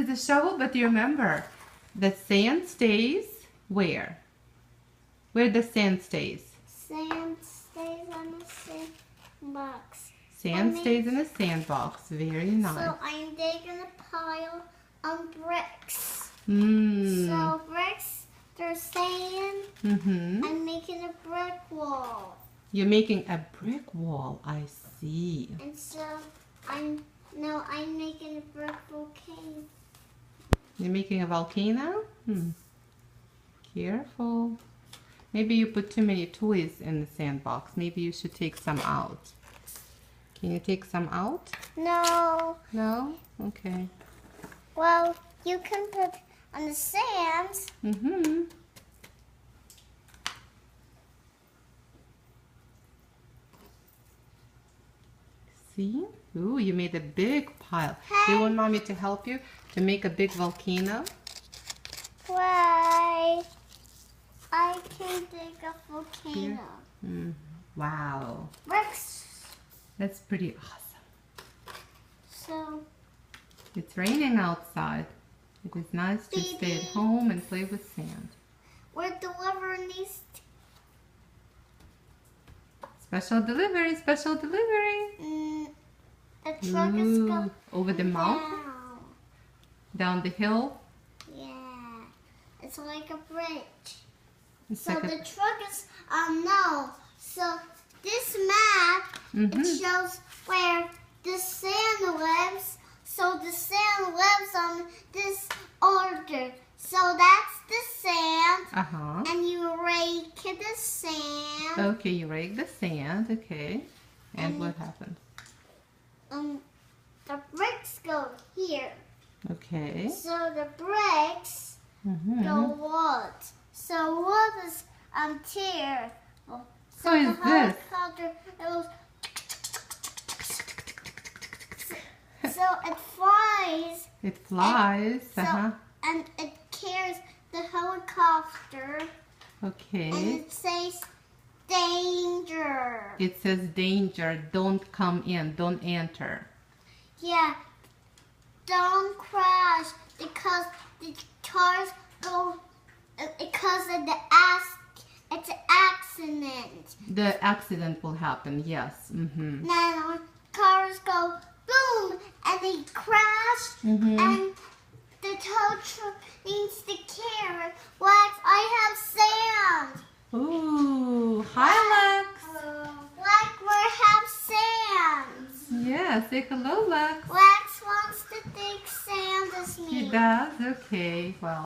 with the shovel, but you remember, the sand stays where? Where the sand stays? Sand stays on the sandbox. Sand stays in the sandbox. Very nice. So I'm digging a pile on bricks. Mm. So bricks, they're sand. Mm-hmm. I'm making a brick wall. You're making a brick wall. I see. And so I'm making a brick volcano. You're making a volcano? Careful. Maybe you put too many toys in the sandbox. Maybe you should take some out. Can you take some out? No. No? Okay. Well, you can put on the sand. Mm-hmm. See? Ooh, you made a big pile. Do you want Mommy to help you to make a big volcano? Why? I can dig a volcano. Wow. Bricks. That's pretty awesome. So, It's raining outside. It is nice to stay at home and play with sand. we're delivering these. Special delivery, special delivery. The truck is going over the mountain, down the hill. Yeah, it's like a bridge. It's So like the truck is no. So this map it shows where the sand lives. So the sand lives on this order. So that's the sand, Uh-huh. and you rake the sand. Okay, you rake the sand, okay. And what happens? The bricks go here. Okay. So the bricks go wood. So wood is tear. So is the this? helicopter it was. So it flies. It flies, So and it carries the helicopter, and okay. it says danger. It says danger, don't come in, don't enter. Yeah, don't crash because the cars go because of it's an accident. The accident will happen, yes. Mm-hmm. Now cars go boom and they crash and the tow truck needs to carry. Lex, I have sand. Ooh, hi Lex. Lex, we have sand. Yeah, say hello Lex. Lex wants to dig sand as me. He does? Okay, well.